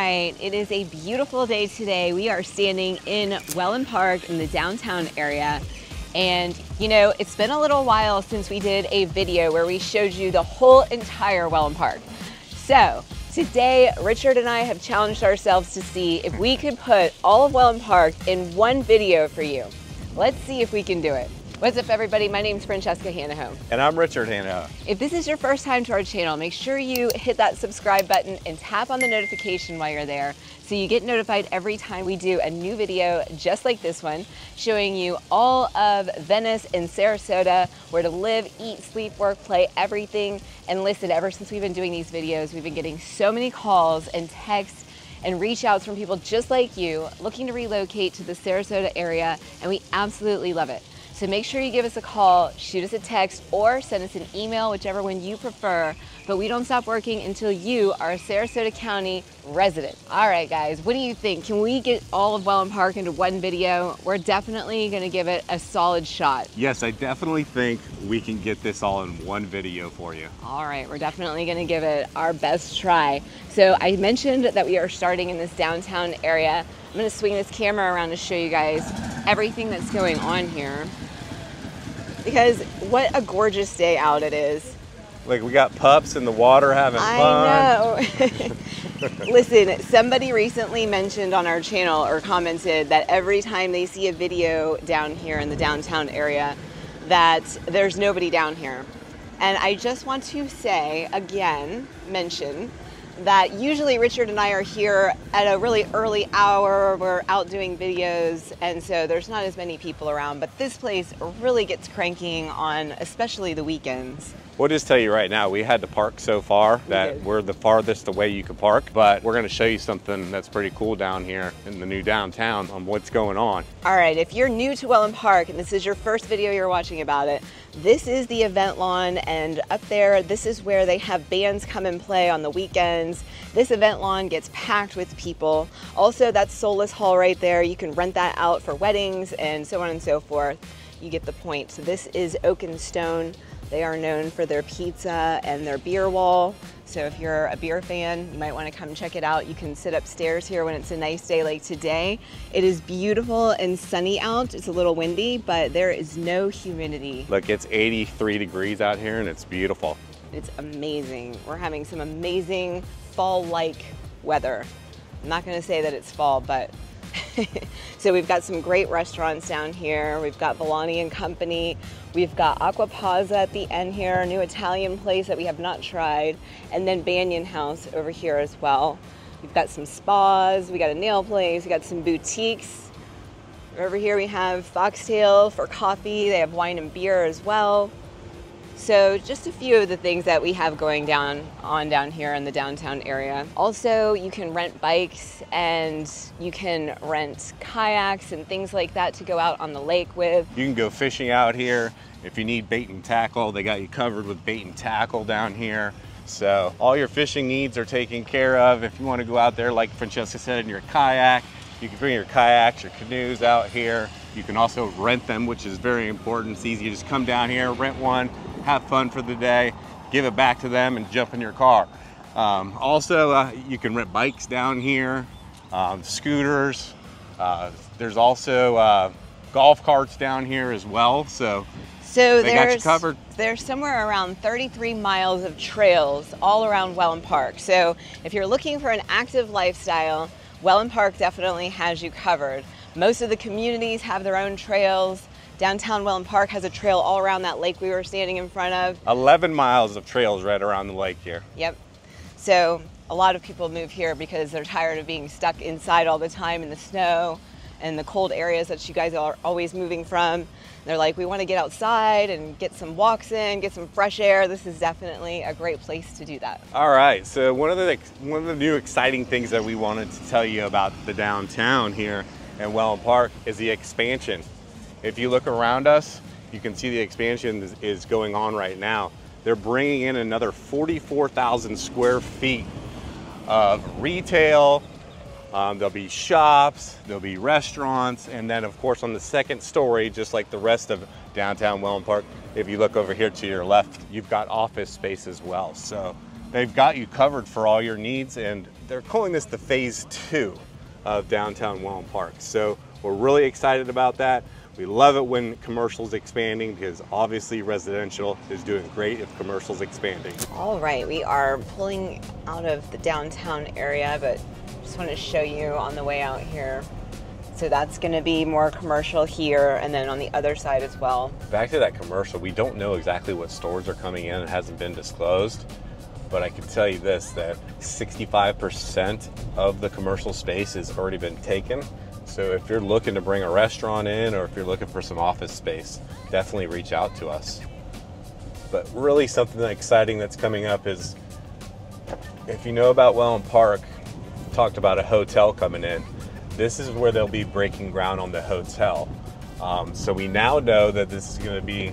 right, it is a beautiful day today. We are standing in Wellen Park in the downtown area. And you know, it's been a little while since we did a video where we showed you the whole entire Wellen Park. So today, Richard and I have challenged ourselves to see if we could put all of Wellen Park in one video for you. Let's see if we can do it. What's up, everybody? My name's Francesca Hanaho. And I'm Richard Hanaho. If this is your first time to our channel, make sure you hit that subscribe button and tap on the notification while you're there so you get notified every time we do a new video just like this one, showing you all of Venice and Sarasota, where to live, eat, sleep, work, play, everything. And listen, ever since we've been doing these videos, we've been getting so many calls and texts and reach outs from people just like you looking to relocate to the Sarasota area, and we absolutely love it. So make sure you give us a call, shoot us a text, or send us an email, whichever one you prefer. But we don't stop working until you are a Sarasota County resident. All right, guys, what do you think? Can we get all of Wellen Park into one video? We're definitely gonna give it a solid shot. Yes, I definitely think we can get this all in one video for you. All right, we're definitely gonna give it our best try. So I mentioned that we are starting in this downtown area. I'm gonna swing this camera around to show you guys everything that's going on here, because what a gorgeous day out it is. Like, we got pups in the water having fun. I know. Listen, somebody recently mentioned on our channel or commented that every time they see a video down here in the downtown area that there's nobody down here. And I just want to say again, mention that usually Richard and I are here at a really early hour. We're out doing videos, and so there's not as many people around, but this place really gets cranking on especially the weekends. We'll just tell you right now, we had to park so far that we're the farthest away you could park, but we're gonna show you something that's pretty cool down here in the new downtown on what's going on. All right, if you're new to Wellen Park and this is your first video you're watching about it, this is the event lawn, and up there, this is where they have bands come and play on the weekends. This event lawn gets packed with people. Also, that's Solace Hall right there. You can rent that out for weddings and so on and so forth. You get the point. So this is Oak and Stone. They are known for their pizza and their beer wall. So if you're a beer fan, you might want to come check it out. You can sit upstairs here when it's a nice day like today. It is beautiful and sunny out. It's a little windy, but there is no humidity. Look, it's 83 degrees out here and it's beautiful. It's amazing. We're having some amazing fall-like weather. I'm not going to say that it's fall, but so we've got some great restaurants down here. We've got Villani and Company. We've got Aqua Pazza at the end here, a new Italian place that we have not tried, and then Banyan House over here as well. We've got some spas, we got a nail place, we got some boutiques. Over here we have Foxtail for coffee. They have wine and beer as well. So just a few of the things that we have going down here in the downtown area. Also, you can rent bikes and you can rent kayaks and things like that to go out on the lake with. You can go fishing out here. If you need bait and tackle, they got you covered with bait and tackle down here. So all your fishing needs are taken care of. If you want to go out there, like Francesca said, in your kayak, you can bring your kayaks, your canoes out here. You can also rent them, which is very important. It's easy. You just come down here, rent one, have fun for the day, give it back to them, and jump in your car. Also, you can rent bikes down here, scooters. There's also golf carts down here as well. So they got you covered. There's somewhere around 33 miles of trails all around Wellen Park. So if you're looking for an active lifestyle, Wellen Park definitely has you covered. Most of the communities have their own trails. Downtown Wellen Park has a trail all around that lake we were standing in front of. 11 miles of trails right around the lake here. Yep. So a lot of people move here because they're tired of being stuck inside all the time in the snow and the cold areas that you guys are always moving from. They're like, we want to get outside and get some walks in, get some fresh air. This is definitely a great place to do that. All right, so one of the new exciting things that we wanted to tell you about the downtown here in Wellen Park is the expansion. If you look around us, you can see the expansion is going on right now. They're bringing in another 44,000 square feet of retail. There'll be shops, there'll be restaurants, and then of course on the second story, just like the rest of downtown Wellen Park, if you look over here to your left, you've got office space as well. So they've got you covered for all your needs, and they're calling this the phase 2 of downtown Wellen Park. So we're really excited about that. We love it when commercial's expanding because obviously residential is doing great if commercial's expanding. All right, we are pulling out of the downtown area, but just want to show you on the way out here. So that's going to be more commercial here, and then on the other side as well. Back to that commercial, we don't know exactly what stores are coming in. It hasn't been disclosed, but I can tell you this, that 65% of the commercial space has already been taken. So if you're looking to bring a restaurant in, or if you're looking for some office space, definitely reach out to us. But really something exciting that's coming up is, if you know about Wellen Park, talked about a hotel coming in. This is where they'll be breaking ground on the hotel. So we now know that this is going to be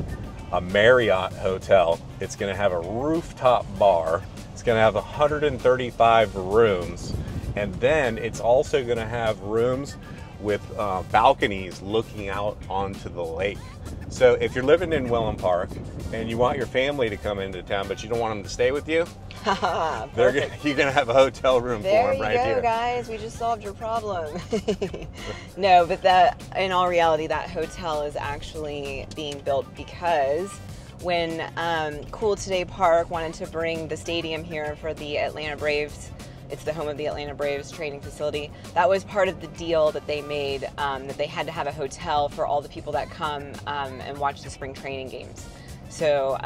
a Marriott hotel. It's going to have a rooftop bar. It's going to have 135 rooms. And then it's also going to have rooms with balconies looking out onto the lake. So if you're living in Wellen Park and you want your family to come into town, but you don't want them to stay with you, you're gonna have a hotel room for them right here. There you go, guys. We just solved your problem. No, but that, in all reality, that hotel is actually being built because when Cool Today Park wanted to bring the stadium here for the Atlanta Braves, it's the home of the Atlanta Braves training facility. That was part of the deal that they made, that they had to have a hotel for all the people that come and watch the spring training games. So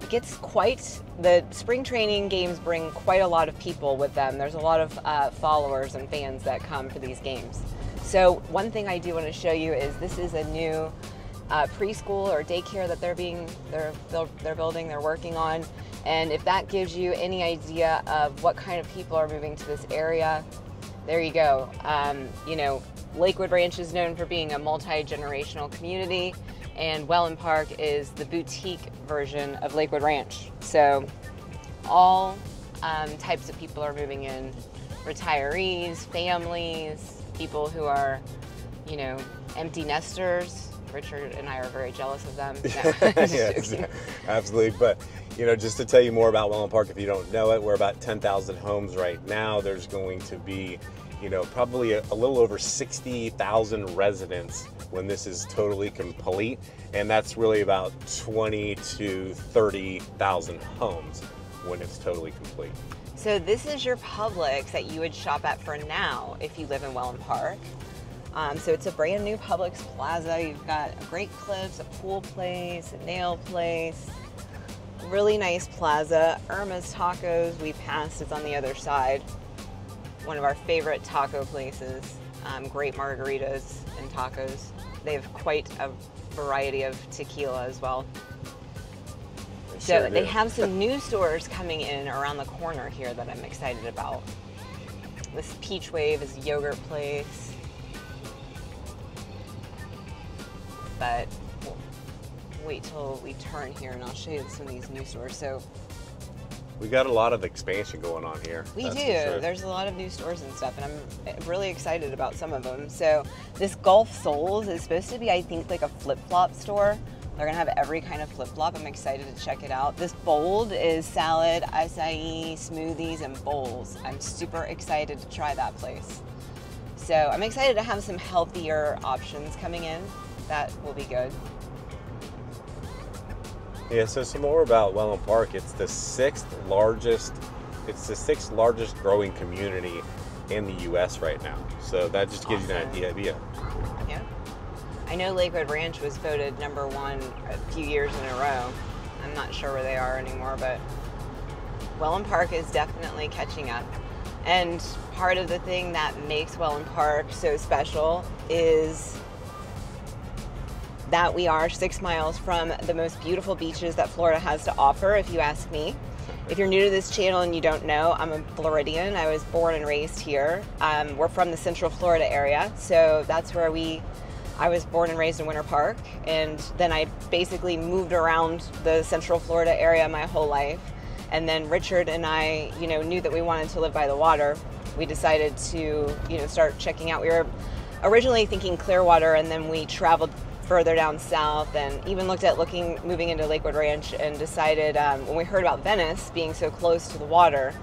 it gets the spring training games bring quite a lot of people with them. There's a lot of followers and fans that come for these games. So one thing I do want to show you is this is a new preschool or daycare that they're building, they're working on. And if that gives you any idea of what kind of people are moving to this area, there you go. You know, Lakewood Ranch is known for being a multi-generational community, and Wellen Park is the boutique version of Lakewood Ranch. So all types of people are moving in, retirees, families, people who are, you know, empty nesters. Richard and I are very jealous of them. No, yes, absolutely. But, you know, just to tell you more about Wellen Park, if you don't know it, we're about 10,000 homes right now. There's going to be, you know, probably a little over 60,000 residents when this is totally complete. And that's really about 20 to 30,000 homes when it's totally complete. So this is your Publix that you would shop at for now if you live in Wellen Park. So it's a brand new Publix plaza. You've got a Great Clips, a pool place, a nail place, really nice plaza. Irma's Tacos, we passed, is on the other side. One of our favorite taco places. Great margaritas and tacos. They have quite a variety of tequila as well. So they have some new stores coming in around the corner here that I'm excited about. This Peach Wave is a yogurt place. But we'll wait till we turn here and I'll show you some of these new stores. So we got a lot of expansion going on here. We do. Sure. There's a lot of new stores and stuff, and I'm really excited about some of them. So this Gulf Souls is supposed to be, I think, like a flip-flop store. They're gonna have every kind of flip-flop. I'm excited to check it out. This Bold is salad, acai, smoothies, and bowls. I'm super excited to try that place. So I'm excited to have some healthier options coming in. That will be good. Yeah, so some more about Wellen Park. It's the sixth largest growing community in the US right now. So that just gives you an idea. Yeah. I know Lakewood Ranch was voted #1 a few years in a row. I'm not sure where they are anymore, but Wellen Park is definitely catching up. And part of the thing that makes Wellen Park so special is that we are 6 miles from the most beautiful beaches that Florida has to offer, if you ask me. If you're new to this channel and you don't know, I'm a Floridian. I was born and raised here. We're from the Central Florida area, so that's where I was born and raised in Winter Park, and then I basically moved around the Central Florida area my whole life. And then Richard and I, you know, knew that we wanted to live by the water. We decided to, you know, start checking out. We were originally thinking Clearwater, and then we traveled further down south and even looked at moving into Lakewood Ranch, and decided when we heard about Venice being so close to the water,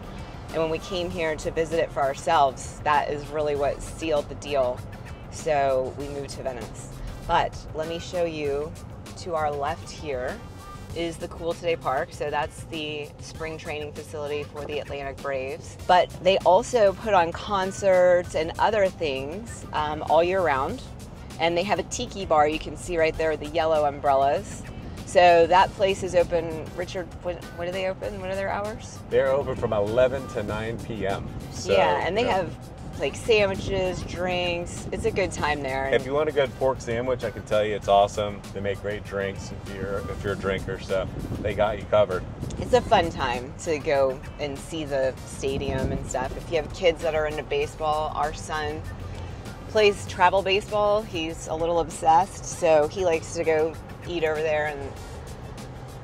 And when we came here to visit it for ourselves, that is really what sealed the deal. So we moved to Venice. But let me show you, to our left here is the Cool Today Park. So that's the spring training facility for the Atlantic Braves. But they also put on concerts and other things all year round. And they have a tiki bar you can see right there with the yellow umbrellas. So that place is open. Richard, when do they open? What are their hours? They're open from 11 to 9 p.m. So, yeah, and they have like sandwiches, drinks. It's a good time there. And if you want a good pork sandwich, I can tell you it's awesome. They make great drinks if you're a drinker, so they got you covered. It's a fun time to go and see the stadium and stuff. If you have kids that are into baseball, our son plays travel baseball. He's a little obsessed, so he likes to go eat over there and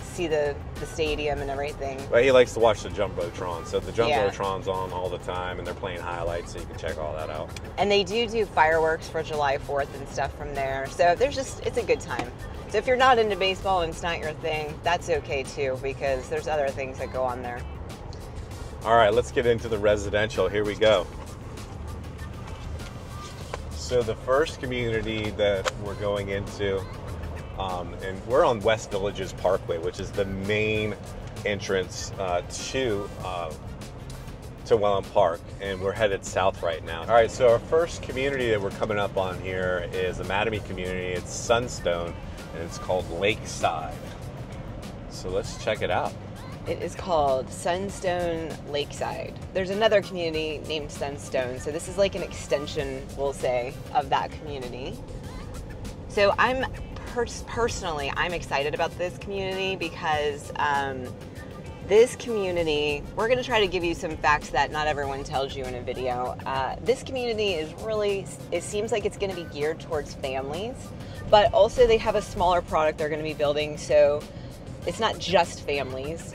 see the stadium and everything. Well, he likes to watch the Jumbotron, so the Jumbotron's on all the time, and they're playing highlights, so you can check all that out. And they do fireworks for July 4th and stuff from there, so it's a good time. So if you're not into baseball and it's not your thing, that's okay too, because there's other things that go on there. All right, let's get into the residential. Here we go. So the first community that we're going into, and we're on West Villages Parkway, which is the main entrance to Wellen Park, and we're headed south right now. All right, so our first community that we're coming up on here is a Mattamy community. It's Sunstone, and it's called Lakeside. So let's check it out. It is called Sunstone Lakeside. There's another community named Sunstone, so this is like an extension, we'll say, of that community. So I'm personally excited about this community because this community, we're going to try to give you some facts that not everyone tells you in a video. This community is really, it seems like it's going to be geared towards families, but also they have a smaller product they're going to be building, so it's not just families.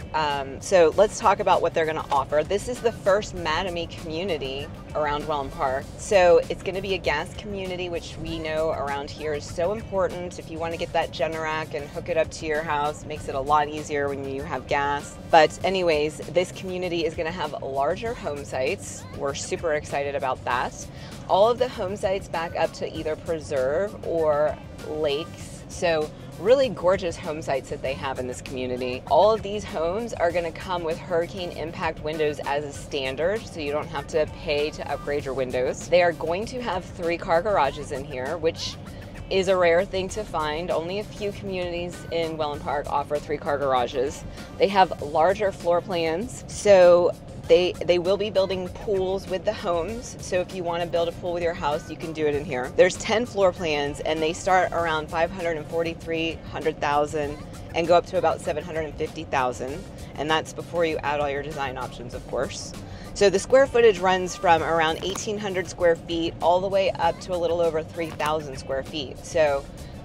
So let's talk about what they're going to offer. This is the first Mattamy community around Wellen Park. So it's going to be a gas community, which we know around here is so important. If you want to get that Generac and hook it up to your house, it makes it a lot easier when you have gas. But anyways, this community is going to have larger home sites. We're super excited about that. All of the home sites back up to either preserve or lakes. So really gorgeous home sites that they have in this community. All of these homes are going to come with hurricane impact windows as a standard, so you don't have to pay to upgrade your windows. They are going to have 3-car garages in here, which is a rare thing to find. Only a few communities in Wellen Park offer 3-car garages. They have larger floor plans, so they will be building pools with the homes. So if you want to build a pool with your house, you can do it in here. There's 10 floor plans, and they start around $543,000 and go up to about $750,000. And that's before you add all your design options, of course. So the square footage runs from around 1,800 square feet all the way up to a little over 3,000 square feet. So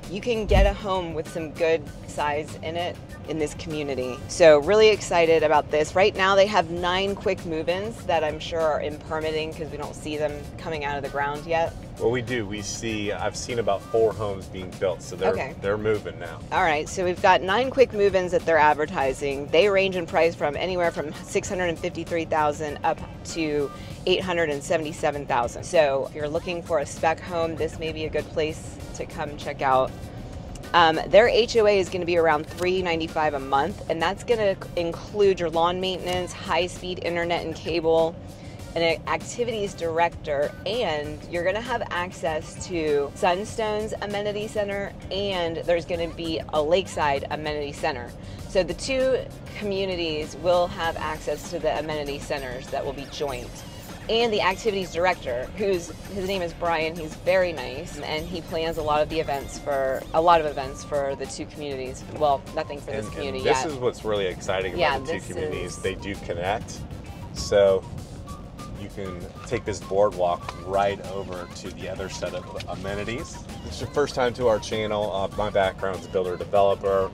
you can get a home with some good size in it in this community. So really excited about this. Right now they have 9 quick move-ins that I'm sure are in permitting because we don't see them coming out of the ground yet. Well, we do. I've seen about 4 homes being built, so they're moving now. All right, so we've got 9 quick move-ins that they're advertising. They range in price from anywhere from $653,000 up to $877,000. So if you're looking for a spec home, this may be a good place to come check out. Their HOA is going to be around $395 a month, and that's going to include your lawn maintenance, high-speed internet and cable, an activities director, and you're going to have access to Sunstone's amenity center, and there's going to be a Lakeside amenity center. So the 2 communities will have access to the amenity centers that will be joint. And the activities director, his name is Brian. He's very nice, and he plans a lot of events for the 2 communities. Well, nothing for this community yet. This is what's really exciting about the 2 communities. They do connect, so you can take this boardwalk right over to the other set of amenities. If it's your first time to our channel, my background is builder developer,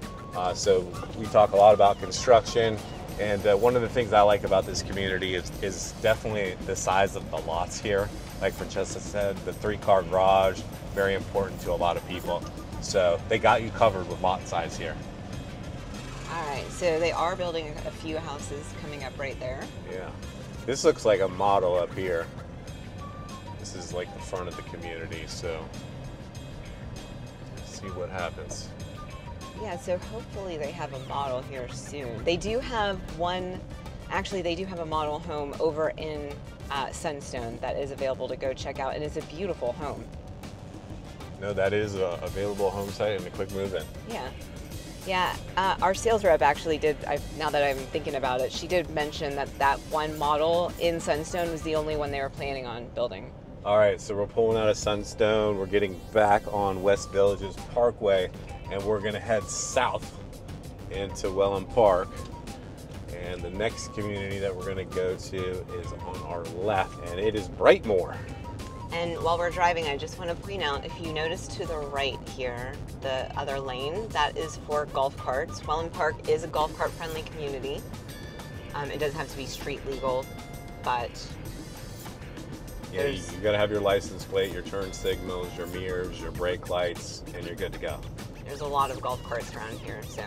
so we talk a lot about construction. And one of the things I like about this community is definitely the size of the lots here. Like Francesca said, the 3-car garage, very important to a lot of people. So they got you covered with lot size here. All right, so they are building a few houses coming up right there. Yeah. This looks like a model up here. This is like the front of the community, so let's see what happens. Yeah, so hopefully they have a model here soon. They do have one, actually they do have a model home over in Sunstone that is available to go check out, and it's a beautiful home. No, that is a available home site and a quick move-in. Yeah. Yeah, our sales rep actually did, now that I'm thinking about it, she did mention that that one model in Sunstone was the only one they were planning on building. All right, so we're pulling out of Sunstone. We're getting back on West Village's Parkway, and we're gonna head south into Wellen Park. And the next community that we're gonna go to is on our left, and it is Brightmore. And while we're driving, I just want to point out, if you notice to the right here, the other lane, that is for golf carts. Wellen Park is a golf cart friendly community. It does have to be street legal, but yeah, you gotta have your license plate, your turn signals, your mirrors, your brake lights, and you're good to go. There's a lot of golf carts around here, so.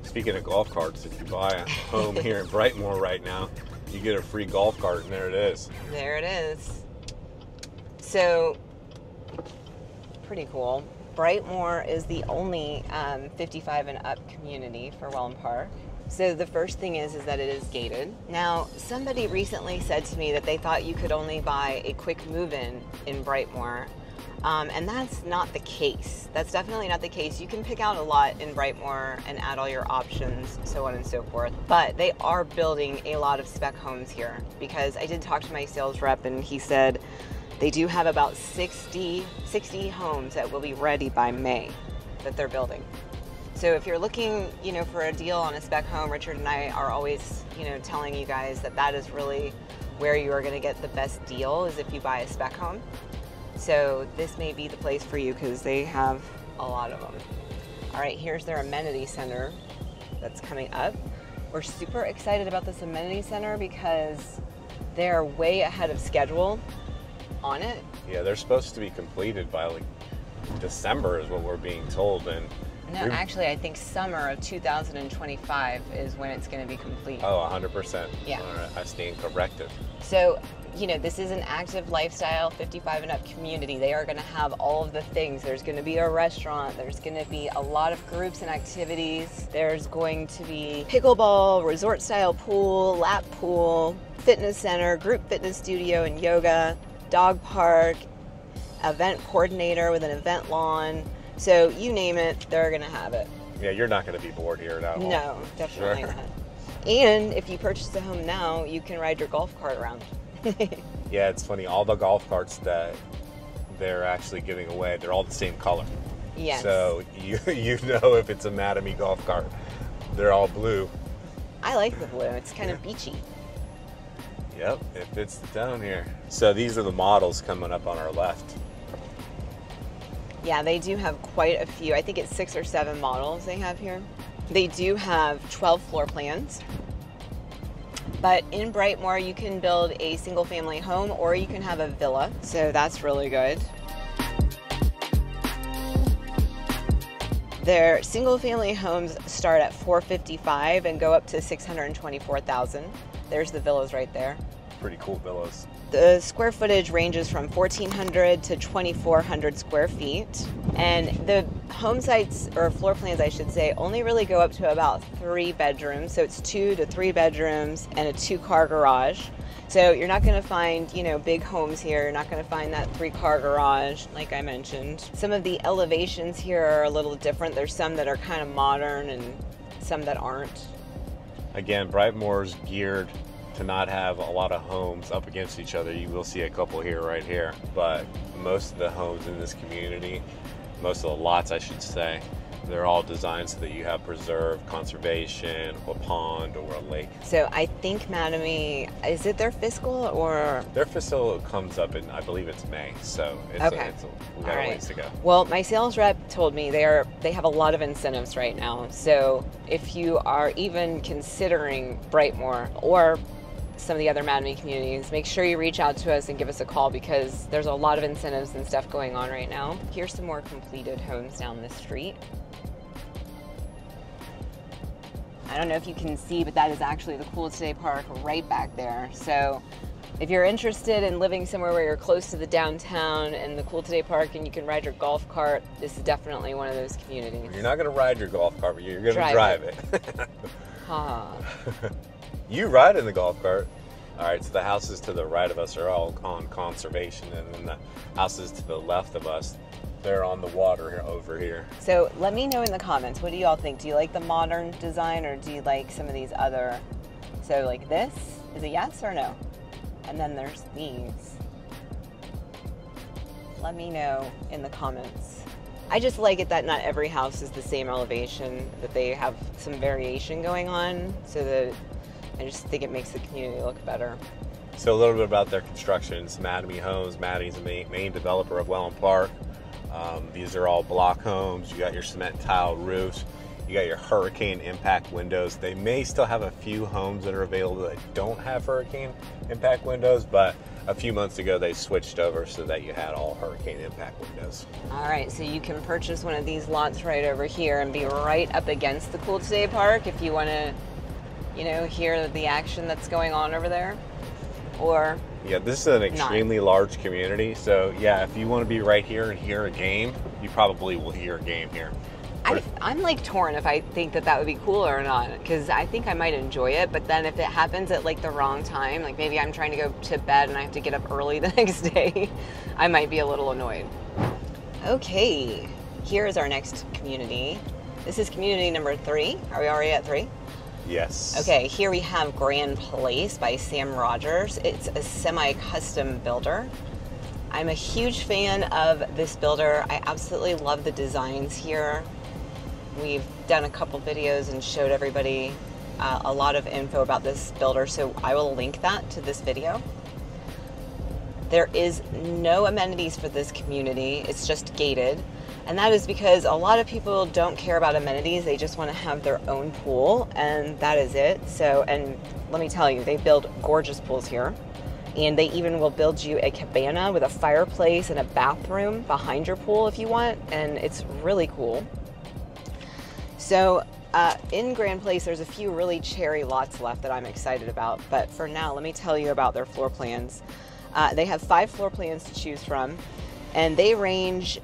Speaking of golf carts, if you buy a home here in Brightmore right now, you get a free golf cart, and there it is. There it is. So, pretty cool. Brightmore is the only 55 and up community for Wellen Park. So the first thing is that it is gated. Now, somebody recently said to me that they thought you could only buy a quick move-in in Brightmore, and that's not the case. That's definitely not the case. You can pick out a lot in Brightmore and add all your options, so on and so forth. But they are building a lot of spec homes here, because I did talk to my sales rep, and he said they do have about 60 homes that will be ready by May that they're building. So if you're looking, you know, for a deal on a spec home, Richard and I are always, you know, telling you guys that that is really where you are going to get the best deal, is if you buy a spec home. So this may be the place for you, because they have a lot of them. All right, here's their amenity center that's coming up. We're super excited about this amenity center because they're way ahead of schedule on it. Yeah, they're supposed to be completed by like December is what we're being told, and no, actually I think summer of 2025 is when it's going to be complete. Oh, 100%. Yeah. All right, I stand corrected. So, you know, this is an active lifestyle 55 and up community. They are going to have all of the things. There's going to be a restaurant. There's going to be a lot of groups and activities. There's going to be pickleball, resort style pool, lap pool, fitness center, group fitness studio and yoga, dog park, event coordinator with an event lawn. So you name it, they're gonna have it. Yeah, you're not gonna be bored here at all. No, definitely not. And if you purchase a home now, you can ride your golf cart around. Yeah, it's funny, all the golf carts that they're actually giving away, they're all the same color. Yes. So you know if it's a Mattamy golf cart. They're all blue. I like the blue, it's kind of beachy. Yep, it fits the tone here. So these are the models coming up on our left. Yeah, they do have quite a few. I think it's 6 or 7 models they have here. They do have 12 floor plans. But in Brightmore, you can build a single family home or you can have a villa. So that's really good. Their single family homes start at $455,000 and go up to $624,000. There's the villas right there. Pretty cool villas. The square footage ranges from 1,400 to 2,400 square feet. And the home sites, or floor plans I should say, only really go up to about 3 bedrooms. So it's 2 to 3 bedrooms and a 2-car garage. So you're not going to find, you know, big homes here. You're not going to find that 3-car garage, like I mentioned. Some of the elevations here are a little different. There's some that are kind of modern and some that aren't. Again, Brightmore's geared to not have a lot of homes up against each other. You will see a couple here, right here, but most of the homes in this community, most of the lots I should say, they're all designed so that you have preserved conservation, a pond or a lake. So I think Mattamy, is it their fiscal or? Their fiscal comes up in, I believe it's May, so we got a ways to go. Well, my sales rep told me they have a lot of incentives right now. So if you are even considering Brightmore or some of the other Mattamy communities, make sure you reach out to us and give us a call, because there's a lot of incentives and stuff going on right now. Here's some more completed homes down the street. I don't know if you can see, but that is actually the Cool Today Park right back there. So if you're interested in living somewhere where you're close to the downtown and the Cool Today Park and you can ride your golf cart, this is definitely one of those communities. You're not going to ride your golf cart, but you're going to drive it. Ha. You ride in the golf cart. All right, so the houses to the right of us are all on conservation, and then the houses to the left of us, they're on the water over here. So let me know in the comments, what do you all think? Do you like the modern design, or do you like some of these other, so like this, is a yes or no? And then there's these. Let me know in the comments. I just like it that not every house is the same elevation, that they have some variation going on, so that I just think it makes the community look better. So a little bit about their construction. It's Mattamy Homes. Mattamy's the main developer of Wellen Park. These are all block homes. You got your cement tile roofs. You got your hurricane impact windows. They may still have a few homes that are available that don't have hurricane impact windows, but a few months ago they switched over so that you had all hurricane impact windows. All right, so you can purchase one of these lots right over here and be right up against the Cool Today Park if you want to, you know, hear the action that's going on over there. Or yeah, this is an extremely large community, so yeah, if you want to be right here and hear a game, you probably will hear a game here. I'm like torn if I think that that would be cool or not, because I think I might enjoy it, but then if it happens at like the wrong time, like maybe I'm trying to go to bed and I have to get up early the next day, I might be a little annoyed. Okay, here is our next community. This is community number 3. Are we already at 3? Yes. Okay, here we have Grand Place by Sam Rogers. It's a semi-custom builder. I'm a huge fan of this builder. I absolutely love the designs here. We've done a couple videos and showed everybody a lot of info about this builder, so I will link that to this video. There is no amenities for this community. It's just gated. And that is because a lot of people don't care about amenities. They just want to have their own pool, and that is it. So, and let me tell you, they build gorgeous pools here. And they even will build you a cabana with a fireplace and a bathroom behind your pool if you want. And it's really cool. So in Grand Place, there's a few really cherry lots left that I'm excited about. But for now, let me tell you about their floor plans. They have 5 floor plans to choose from. And they range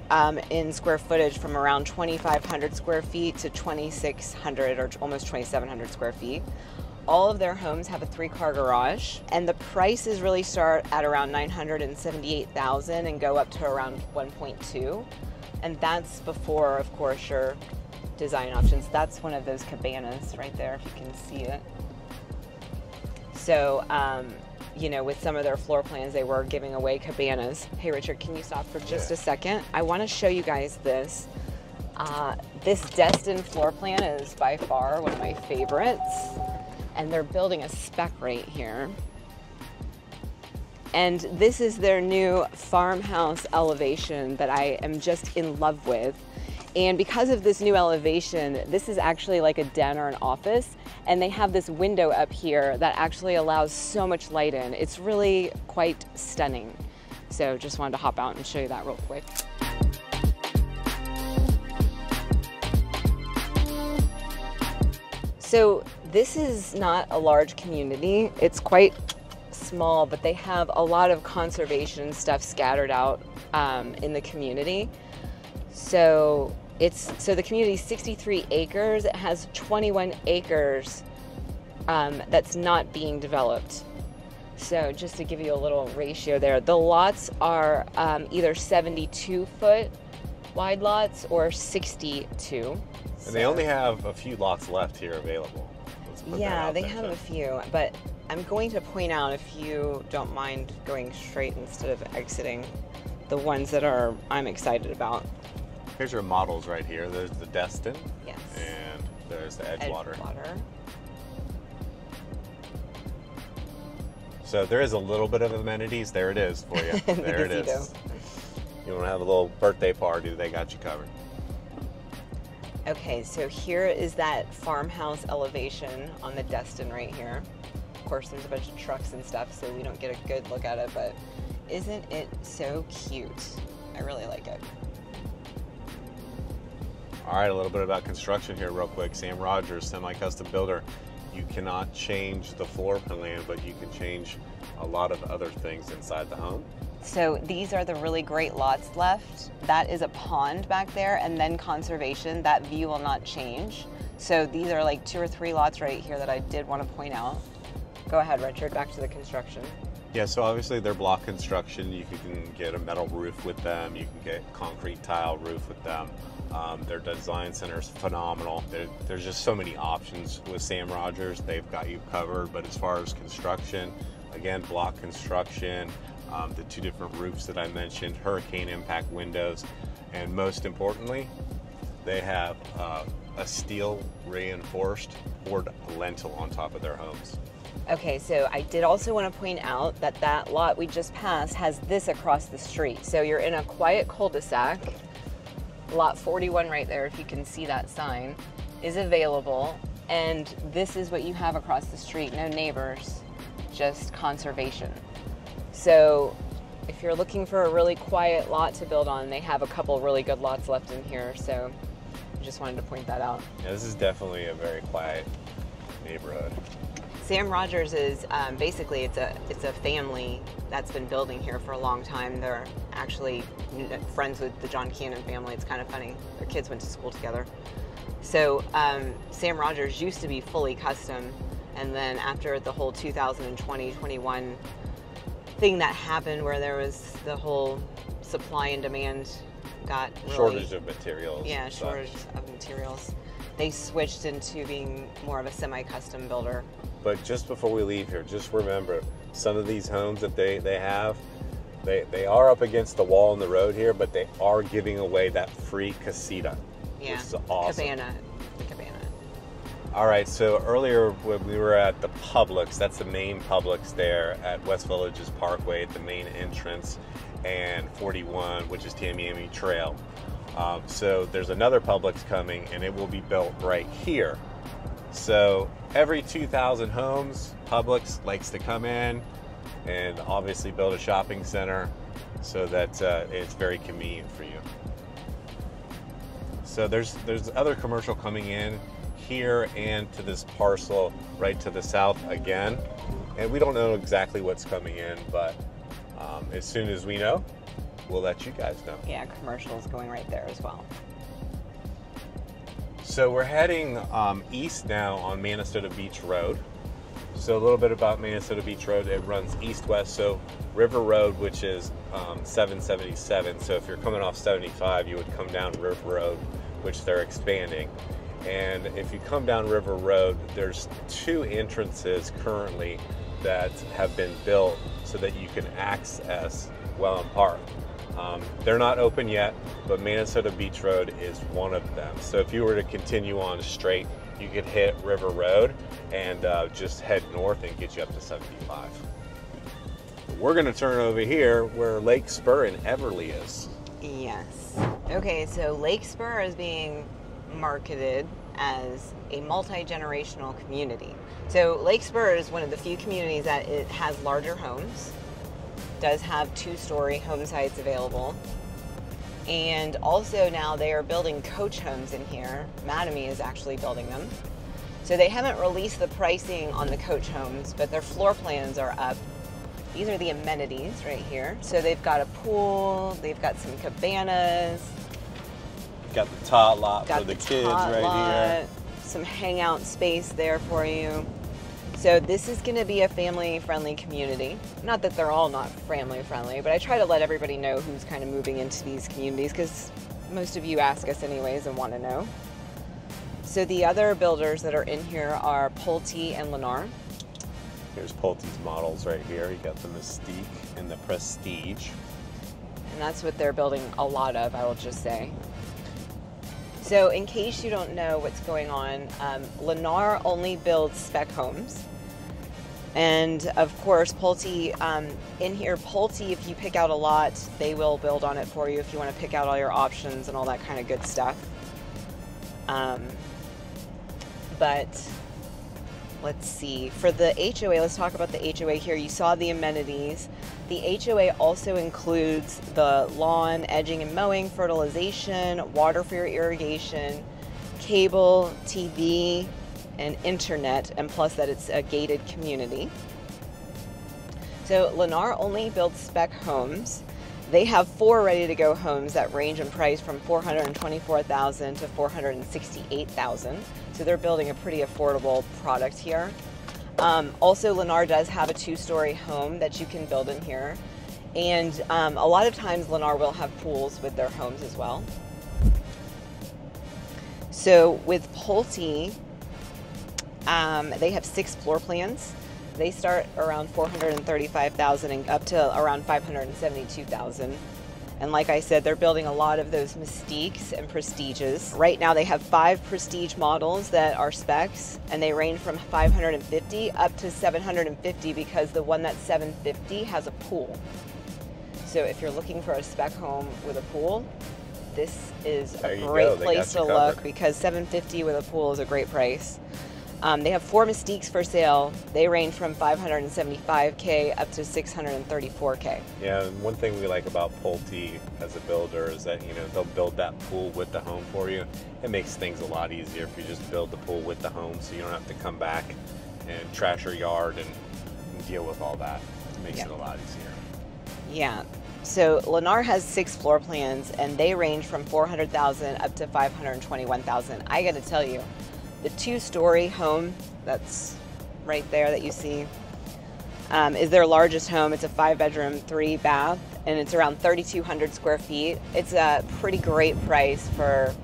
in square footage from around 2,500 square feet to 2,600 or almost 2,700 square feet. All of their homes have a 3-car garage, and the prices really start at around $978,000 and go up to around 1.2. And that's before, of course, your design options. That's one of those cabanas right there, if you can see it. So, you know, with some of their floor plans, they were giving away cabanas. Hey, Richard, can you stop for just a second? I want to show you guys this. This Destin floor plan is by far one of my favorites. And they're building a spec right here. And this is their new farmhouse elevation that I am just in love with. And because of this new elevation, this is actually like a den or an office. And they have this window up here that actually allows so much light in. It's really quite stunning. So just wanted to hop out and show you that real quick. So this is not a large community. It's quite small, but they have a lot of conservation stuff scattered out in the community. So the community is 63 acres. It has 21 acres that's not being developed. So just to give you a little ratio there, the lots are either 72-foot wide lots or 62. And they only have a few lots left here available. Yeah, they have a few, but I'm going to point out, if you don't mind going straight instead of exiting, the ones that I'm excited about. Here's your models right here. There's the Destin. Yes. And there's the Edgewater. So there is a little bit of amenities. There it is for you. There it is. You want to have a little birthday party, they got you covered. Okay, so here is that farmhouse elevation on the Destin right here. Of course, there's a bunch of trucks and stuff, so we don't get a good look at it, but isn't it so cute? I really like it. All right, a little bit about construction here real quick. Sam Rogers, semi-custom builder. You cannot change the floor plan, but you can change a lot of other things inside the home. So these are the really great lots left. That is a pond back there, and then conservation. That view will not change. So these are like 2 or 3 lots right here that I did want to point out. Go ahead, Richard, back to the construction. Yeah, so obviously they're block construction. You can get a metal roof with them. You can get concrete tile roof with them. Their design center is phenomenal. There's just so many options with Sam Rogers. They've got you covered. But as far as construction, again, block construction, the 2 different roofs that I mentioned, hurricane impact windows, and most importantly, they have a steel reinforced poured lintel on top of their homes. Okay, so I did also want to point out that that lot we just passed has this across the street. So you're in a quiet cul-de-sac. Lot 41 right there, if you can see that sign, is available. And this is what you have across the street. No neighbors, just conservation. So if you're looking for a really quiet lot to build on, they have a couple really good lots left in here. So I just wanted to point that out. Yeah, this is definitely a very quiet neighborhood. Sam Rogers is basically it's a family that's been building here for a long time. They're actually friends with the John Cannon family. It's kind of funny. Their kids went to school together. So Sam Rogers used to be fully custom, and then after the whole 2020-21 thing that happened where there was the whole supply and demand got really, shortage of materials. Yeah, shortage of materials. They switched into being more of a semi-custom builder. But just before we leave here, just remember, some of these homes that they have, they are up against the wall in the road here, but they are giving away that free casita. Yeah, which is awesome. cabana. All right, so earlier when we were at the Publix, that's the main Publix there at West Villages Parkway at the main entrance, and 41, which is Tamiami Trail. So there's another Publix coming, and it will be built right here. So every 2,000 homes, Publix likes to come in and obviously build a shopping center so that it's very convenient for you. So there's other commercial coming in here and to this parcel right to the south again. And we don't know exactly what's coming in, but as soon as we know, we'll let you guys know. Yeah, commercials going right there as well. So we're heading east now on Minnesota Beach Road. So a little bit about Minnesota Beach Road. It runs east-west. So River Road, which is 777. So if you're coming off 75, you would come down River Road, which they're expanding. And if you come down River Road, there's 2 entrances currently that have been built so that you can access Wellen Park. They're not open yet, but Minnesota Beach Road is one of them. So if you were to continue on straight, you could hit River Road and just head north and get you up to 75. We're gonna turn over here where Lake Spur in Everly is. Yes. Okay, so Lake Spur is being marketed as a multi-generational community. So Lake Spur is one of the few communities that it has larger homes, does have 2-story home sites available, and also now they are building coach homes in here. Mattamy is actually building them. So they haven't released the pricing on the coach homes, but their floor plans are up. These are the amenities right here. So they've got a pool, they've got some cabanas. Got the tot lot for the kids right here. Some hangout space there for you. So this is going to be a family-friendly community. Not that they're all not family-friendly, but I try to let everybody know who's kind of moving into these communities because most of you ask us anyways and want to know. So the other builders that are in here are Pulte and Lennar. Here's Pulte's models right here. You got the Mystique and the Prestige. And that's what they're building a lot of, I will just say. So in case you don't know what's going on, Lennar only builds spec homes. And of course, Pulte, in here, Pulte, if you pick out a lot, they will build on it for you if you want to pick out all your options and all that kind of good stuff. But let's see, for the HOA, let's talk about the HOA here. You saw the amenities. The HOA also includes the lawn, edging and mowing, fertilization, water for your irrigation, cable, TV, and internet, and plus that it's a gated community. So Lennar only builds spec homes. They have 4 ready-to-go homes that range in price from $424,000 to $468,000. So they're building a pretty affordable product here. Also, Lennar does have a 2-story home that you can build in here. And a lot of times Lennar will have pools with their homes as well. So with Pulte, they have 6 floor plans. They start around $435,000 and up to around $572,000. And like I said, they're building a lot of those Mystiques and Prestiges. Right now they have 5 Prestige models that are specs, and they range from $550 up to $750 because the one that's $750 has a pool. So if you're looking for a spec home with a pool, this is a great place to look because $750 with a pool is a great price. They have 4 Mystiques for sale. They range from $575K up to $634K. Yeah, and one thing we like about Pulte as a builder is that, you know, they'll build that pool with the home for you. It makes things a lot easier if you just build the pool with the home, so you don't have to come back and trash your yard and deal with all that. It makes it a lot easier. Yeah. So Lennar has 6 floor plans, and they range from $400,000 up to $521,000. I got to tell you, the 2-story home that's right there that you see is their largest home. It's a 5-bedroom, 3-bath, and it's around 3,200 square feet. It's a pretty great price for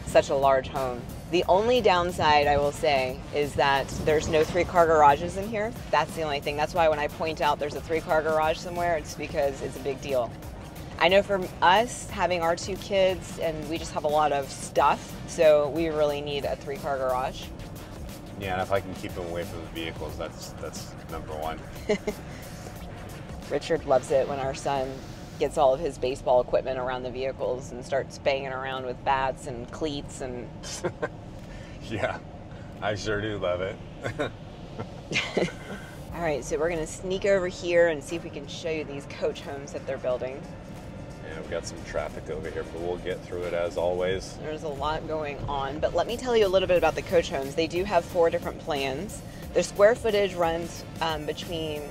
such a large home. The only downside, I will say, is that there's no 3-car garages in here. That's the only thing. That's why when I point out there's a 3-car garage somewhere, it's because it's a big deal. I know for us, having our 2 kids, and we just have a lot of stuff, so we really need a 3-car garage. Yeah, and if I can keep them away from the vehicles, that's number one. Richard loves it when our son gets all of his baseball equipment around the vehicles and starts banging around with bats and cleats and... Yeah, I sure do love it. All right, so we're gonna sneak over here and see if we can show you these coach homes that they're building. Yeah, we've got some traffic over here, but we'll get through it as always. There's a lot going on, but let me tell you a little bit about the coach homes. They do have 4 different plans. Their square footage runs between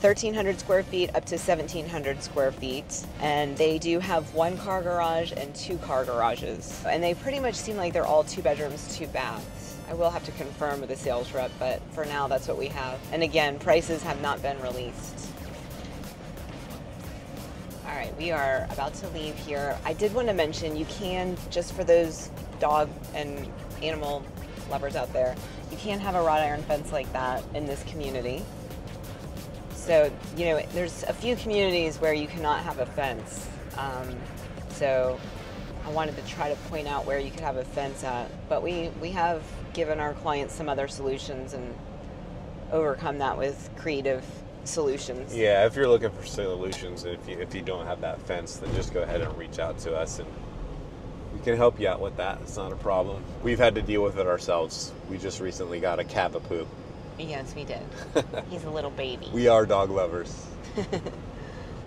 1,300 square feet up to 1,700 square feet, and they do have 1-car garage and 2-car garages. And they pretty much seem like they're all 2 bedrooms, 2 baths. I will have to confirm with the sales rep, but for now that's what we have. And again, prices have not been released. All right, we are about to leave here. I did want to mention, you can, just for those dog and animal lovers out there, you can have a wrought iron fence like that in this community. So, you know, there's a few communities where you cannot have a fence. So I wanted to try to point out where you could have a fence at, but we have given our clients some other solutions and overcome that with creative solutions. Yeah, if you're looking for solutions, if you don't have that fence, then just go ahead and reach out to us and we can help you out with that. It's not a problem. We've had to deal with it ourselves. We just recently got a Cavapoo. Yes, we did. He's a little baby. We are dog lovers.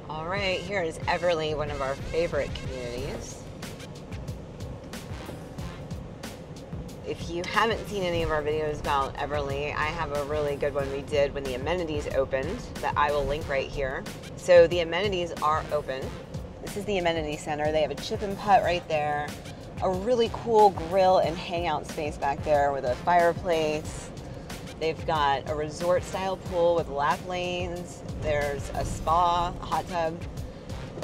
All right, here is Everly, one of our favorite communities. If you haven't seen any of our videos about Everly, I have a really good one we did when the amenities opened that I will link right here. So the amenities are open. This is the amenity center. They have a chip and putt right there, a really cool grill and hangout space back there with a fireplace. They've got a resort style pool with lap lanes. There's a spa, a hot tub,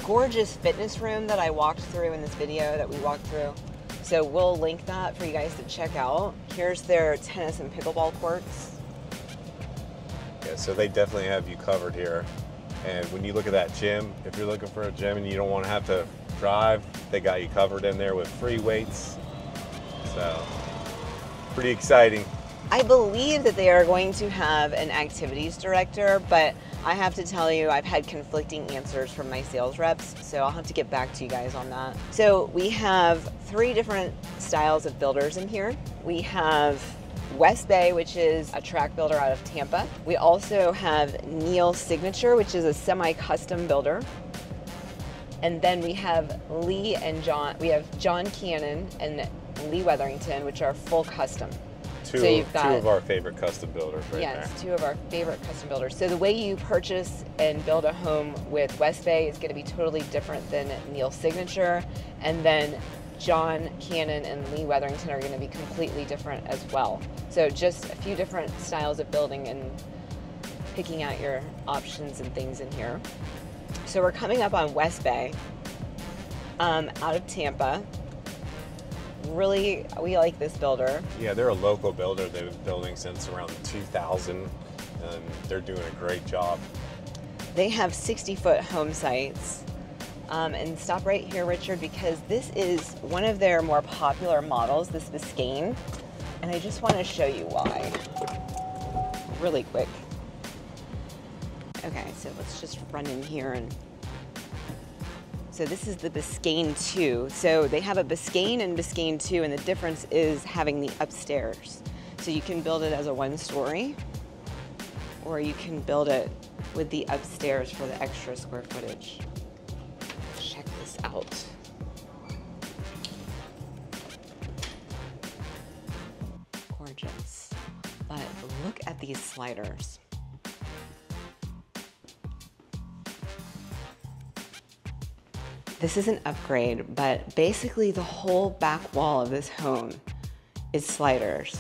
gorgeous fitness room that I walked through in this video that we walked through. So we'll link that for you guys to check out. Here's their tennis and pickleball courts. Yeah, so they definitely have you covered here. And when you look at that gym, if you're looking for a gym and you don't want to have to drive, they got you covered in there with free weights. So, pretty exciting. I believe that they are going to have an activities director, but I have to tell you, I've had conflicting answers from my sales reps, so I'll have to get back to you guys on that. So we have 3 different styles of builders in here. We have West Bay, which is a track builder out of Tampa. We also have Neil Signature, which is a semi-custom builder. And then we have Lee and John. We have John Cannon and Lee Weatherington, which are full custom. Two of our favorite custom builders right there. Yes, two of our favorite custom builders. So the way you purchase and build a home with West Bay is going to be totally different than Neil Signature. And then John Cannon and Lee Weatherington are going to be completely different as well. So just a few different styles of building and picking out your options and things in here. So we're coming up on West Bay, out of Tampa. Really, we like this builder. Yeah, they're a local builder. They've been building since around 2000, and they're doing a great job. They have 60-foot home sites. And stop right here, Richard, because this is one of their more popular models, this Biscayne. And I just want to show you why, really quick. Okay, so let's just run in here and so this is the Biscayne 2. So they have a Biscayne and Biscayne 2, and the difference is having the upstairs. So you can build it as a one-story, or you can build it with the upstairs for the extra square footage. Check this out. Gorgeous. But look at these sliders. This is an upgrade, but basically the whole back wall of this home is sliders.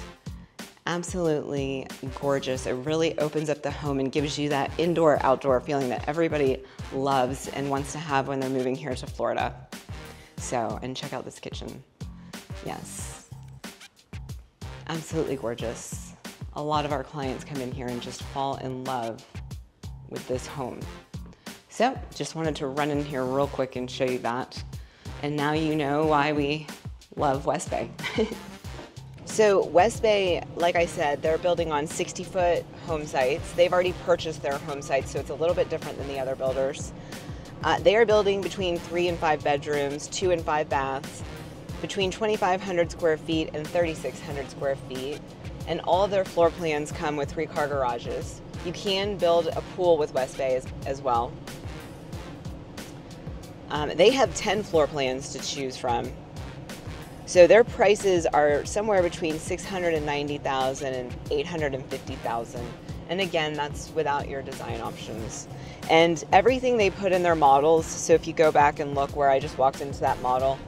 Absolutely gorgeous. It really opens up the home and gives you that indoor-outdoor feeling that everybody loves and wants to have when they're moving here to Florida. So, and check out this kitchen. Yes, absolutely gorgeous. A lot of our clients come in here and just fall in love with this home. So, just wanted to run in here real quick and show you that. And now you know why we love West Bay. So West Bay, like I said, they're building on 60-foot home sites. They've already purchased their home sites, so it's a little bit different than the other builders. They are building between 3 and 5 bedrooms, 2 and 5 baths, between 2,500 square feet and 3,600 square feet. And all of their floor plans come with 3-car garages. You can build a pool with West Bay as well. They have 10 floor plans to choose from. So their prices are somewhere between $690,000 and $850,000. And again, that's without your design options. And everything they put in their models, so if you go back and look where I just walked into that model,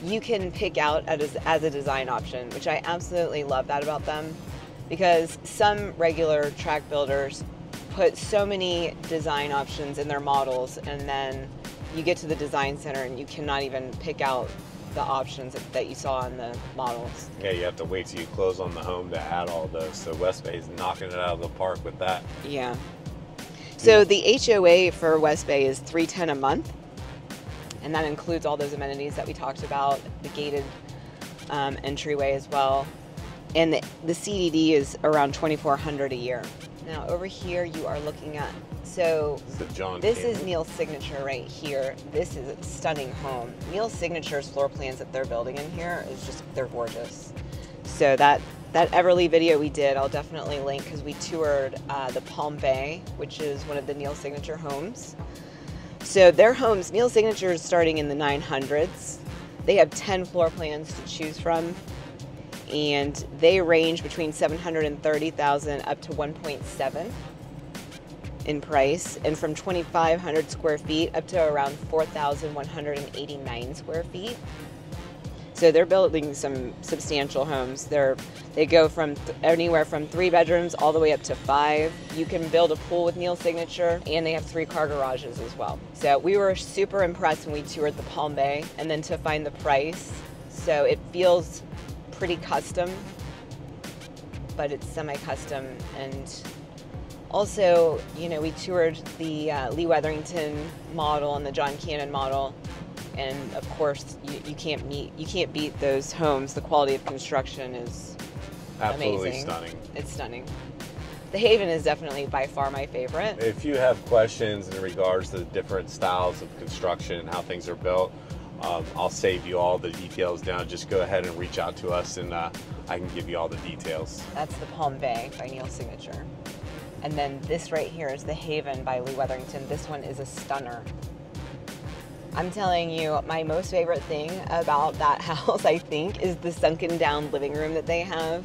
you can pick out as a design option, which I absolutely love that about them, because some regular track builders put so many design options in their models, and then you get to the design center and you cannot even pick out the options that you saw in the models. Yeah, you have to wait till you close on the home to add all those. So West Bay's knocking it out of the park with that. Yeah. So the HOA for West Bay is $310 a month, and that includes all those amenities that we talked about, the gated entryway as well. And the CDD is around $2,400 a year. Now over here you are looking at, so this is Neil's Signature right here. This is a stunning home. Neil's Signature's floor plans that they're building in here is just, they're gorgeous. So that Everly video we did, I'll definitely link, because we toured the Palm Bay, which is one of the Neil Signature homes. So their homes, Neil Signature is starting in the 900s. They have 10 floor plans to choose from, and they range between $730,000 up to $1.7 in price, and from 2,500 square feet up to around 4,189 square feet. So they're building some substantial homes. They go from anywhere from 3 bedrooms all the way up to 5. You can build a pool with Neil Signature, and they have 3-car garages as well. So we were super impressed when we toured the Palm Bay, and then to find the price. So it feels pretty custom, but it's semi-custom. And also, you know, we toured the Lee Weatherington model and the John Cannon model. And of course, you can't beat those homes. The quality of construction is absolutely amazing. Stunning. It's stunning. The Haven is definitely by far my favorite. If you have questions in regards to the different styles of construction and how things are built, I'll save you all the details down. Just go ahead and reach out to us, and I can give you all the details. That's the Palm Bay by Neil's signature. And then this right here is the Haven by Lee Weatherington. This one is a stunner. I'm telling you, my most favorite thing about that house, I think, is the sunken down living room that they have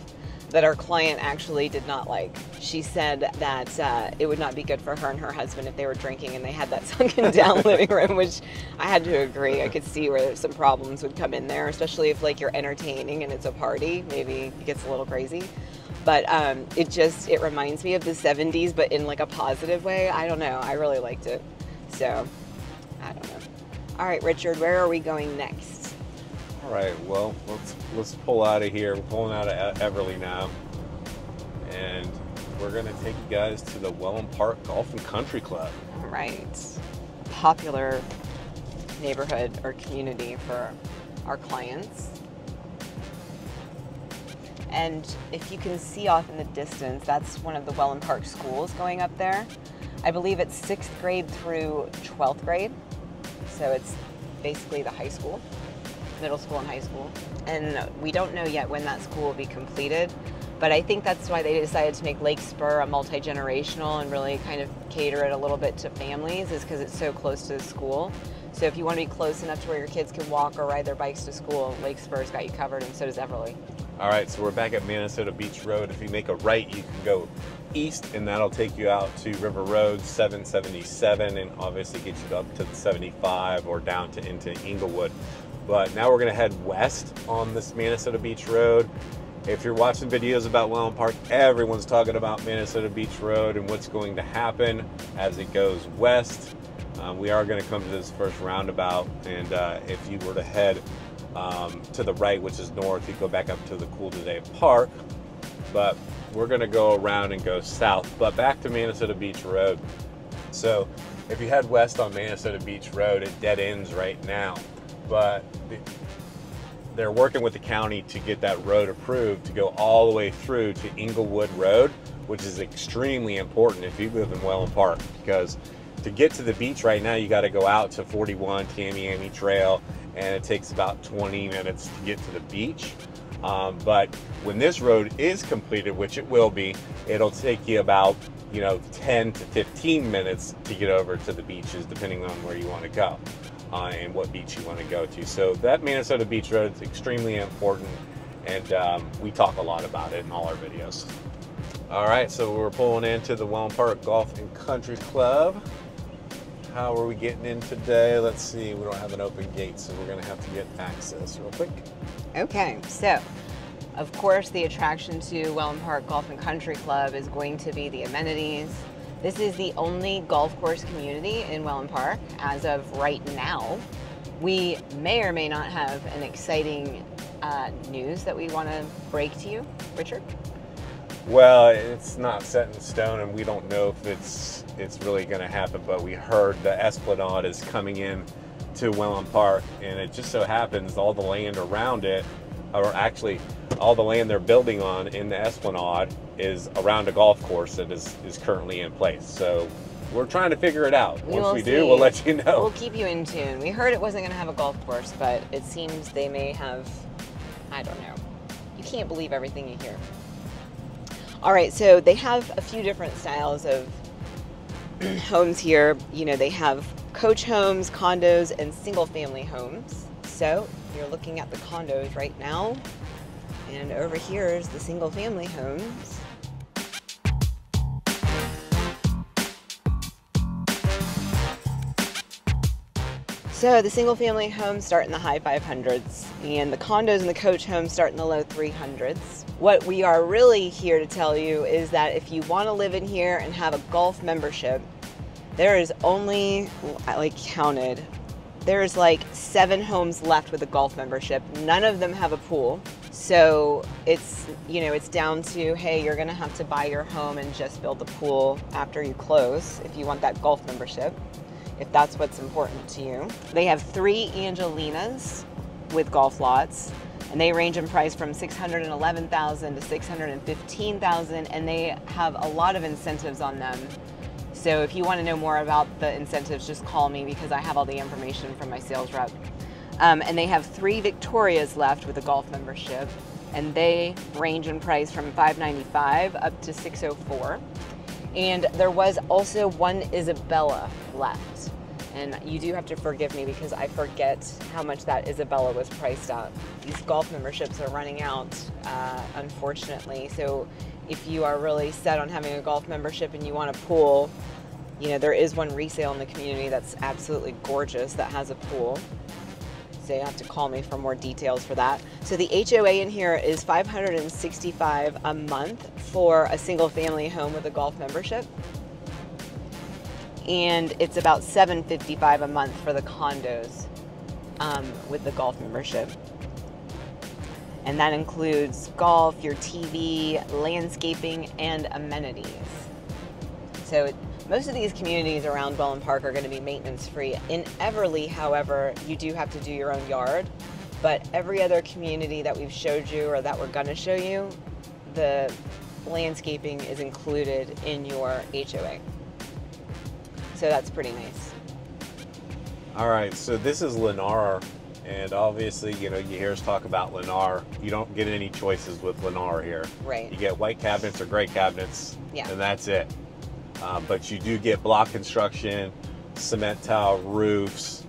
that our client actually did not like. She said that it would not be good for her and her husband if they were drinking and they had that sunken down living room, which I had to agree. I could see where some problems would come in there, especially if like you're entertaining and it's a party. Maybe it gets a little crazy. But it reminds me of the 70s, but in like a positive way. I don't know. I really liked it. So, I don't know. All right, Richard, where are we going next? All right, well, let's pull out of here. We're pulling out of Everly now. And we're going to take you guys to the Wellen Park Golf and Country Club. All right. Popular neighborhood or community for our clients. And if you can see off in the distance, that's one of the Wellen Park schools going up there. I believe it's 6th grade through 12th grade. So it's basically the high school, middle school and high school. And we don't know yet when that school will be completed, but I think that's why they decided to make Lake Spur a multi-generational and really kind of cater it a little bit to families, is because it's so close to the school. So if you want to be close enough to where your kids can walk or ride their bikes to school, Lake Spur's got you covered, and so does Everly. All right, so we're back at Minnesota Beach Road. If you make a right, you can go east, and that'll take you out to River Road 777, and obviously get you up to the 75 or down to into Inglewood. But now we're going to head west on this Minnesota Beach Road. If you're watching videos about Wellen Park, everyone's talking about Minnesota Beach Road and what's going to happen as it goes west. We are going to come to this first roundabout, and if you were to head to the right, which is north, you go back up to the Cool Today Park. But we're going to go around and go south, but back to Minnesota Beach Road. So if you head west on Minnesota Beach Road, it dead ends right now, but they're working with the county to get that road approved to go all the way through to Inglewood Road, which is extremely important if you live in Wellen Park, because to get to the beach right now, you got to go out to 41 Tamiami Trail, and it takes about 20 minutes to get to the beach. But when this road is completed, which it will be, it'll take you about 10 to 15 minutes to get over to the beaches, depending on where you want to go and what beach you want to go to. So that Minnesota Beach Road is extremely important, and we talk a lot about it in all our videos. All right, so we're pulling into the Wellen Park Golf and Country Club. How are we getting in today? Let's see, we don't have an open gate, so we're gonna have to get access real quick. Okay, so of course the attraction to Wellen Park Golf and Country Club is going to be the amenities. This is the only golf course community in Wellen Park as of right now. We may or may not have an exciting news that we want to break to you, Richard. Well, it's not set in stone, and we don't know if it's really going to happen, but we heard the Esplanade is coming in to Wellen Park, and it just so happens all the land around it, or actually all the land they're building on in the Esplanade, is around a golf course that is currently in place. So we're trying to figure it out. Once we do, we'll let you know. We'll keep you in tune. We heard it wasn't going to have a golf course, but it seems they may have, I don't know. You can't believe everything you hear. All right, so they have a few different styles of homes here. They have coach homes, condos, and single-family homes. So you're looking at the condos right now, and over here is the single-family homes. So the single-family homes start in the high 500s, and the condos and the coach homes start in the low 300s. What we are really here to tell you is that if you want to live in here and have a golf membership, there is only, counted, there's 7 homes left with a golf membership. None of them have a pool. So it's, it's down to, hey, you're going to have to buy your home and just build the pool after you close if you want that golf membership, if that's what's important to you. They have 3 Angelinas with golf lots, and they range in price from $611,000 to $615,000, and they have a lot of incentives on them. So if you want to know more about the incentives, just call me, because I have all the information from my sales rep. And they have 3 Victorias left with a golf membership, and they range in price from $595 up to $604. And there was also 1 Isabella left. And you do have to forgive me because I forget how much that Isabella was priced at. These golf memberships are running out, unfortunately. So if you are really set on having a golf membership and you want a pool, you know, there is one resale in the community that's absolutely gorgeous that has a pool. So you have to call me for more details for that. So the HOA in here is $565 a month for a single family home with a golf membership. And it's about $755 a month for the condos with the golf membership. And that includes golf, your TV, landscaping, and amenities. So most of these communities around Wellen Park are going to be maintenance free. In Everly, however, you do have to do your own yard. But every other community that we've showed you or that we're going to show you, the landscaping is included in your HOA. So that's pretty nice. All right, so this is Lennar, and obviously, you know, you hear us talk about Lennar. You don't get any choices with Lennar here. Right. You get white cabinets or gray cabinets, yeah, and that's it. But you do get block construction, cement tile roofs,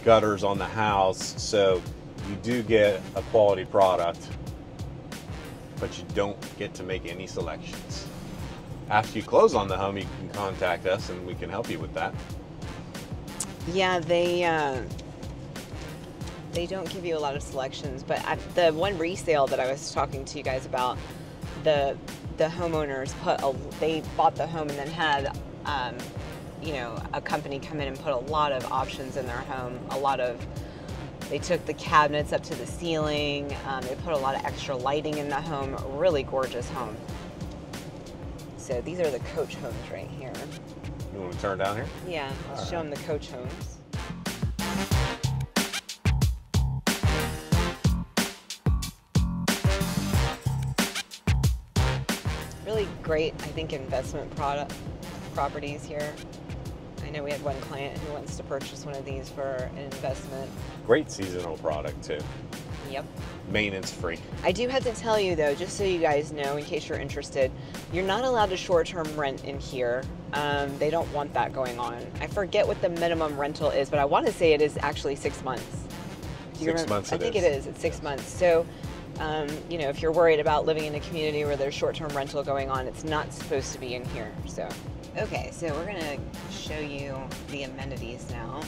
gutters on the house, so you do get a quality product, but you don't get to make any selections. After you close on the home, you can contact us and we can help you with that. Yeah, they don't give you a lot of selections, but at the one resale that I was talking to you guys about, the homeowners they bought the home and then had you know, a company come in and put a lot of options in their home. They took the cabinets up to the ceiling. They put a lot of extra lighting in the home. Really gorgeous home. So these are the coach homes right here. You want to turn down here? Yeah, let's show them the coach homes. Really great, I think, investment properties here. I know we had one client who wants to purchase one of these for an investment. Great seasonal product too. Yep. Maintenance free. I do have to tell you though, just so you guys know, in case you're interested, you're not allowed to short-term rent in here. They don't want that going on. I forget what the minimum rental is, but I want to say it is actually 6 months. Do you remember? 6 months. I think it is. It's 6 months. So, you know, if you're worried about living in a community where there's short-term rental going on, it's not supposed to be in here. So, okay, so we're gonna show you the amenities now,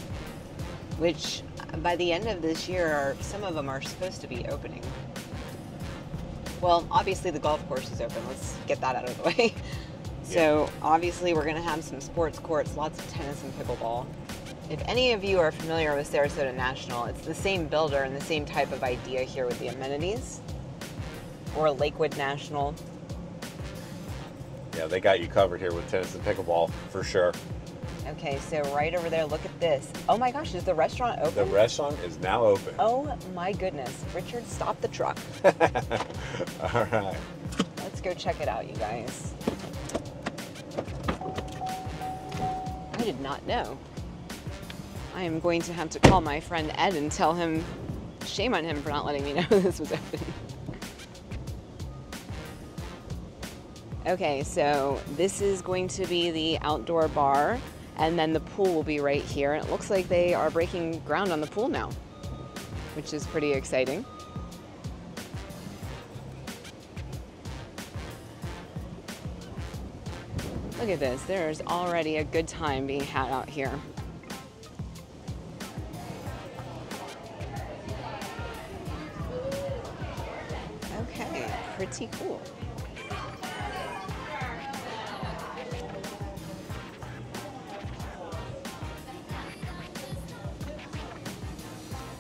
which by the end of this year, some of them are supposed to be opening. Well, obviously the golf course is open. Let's get that out of the way. So obviously we're gonna have some sports courts, lots of tennis and pickleball. If any of you are familiar with Sarasota National, it's the same builder and the same type of idea here with the amenities, or Lakewood National. Yeah, they got you covered here with tennis and pickleball for sure. Okay, so right over there, look at this. Oh my gosh, is the restaurant open? The restaurant is now open. Oh my goodness. Richard, stop the truck. All right. Let's go check it out, you guys. I did not know. I am going to have to call my friend Ed and tell him, shame on him for not letting me know this was open. Okay, so this is going to be the outdoor bar, and then the pool will be right here. And it looks like they are breaking ground on the pool now, which is pretty exciting. Look at this, there's already a good time being had out here. Okay, pretty cool.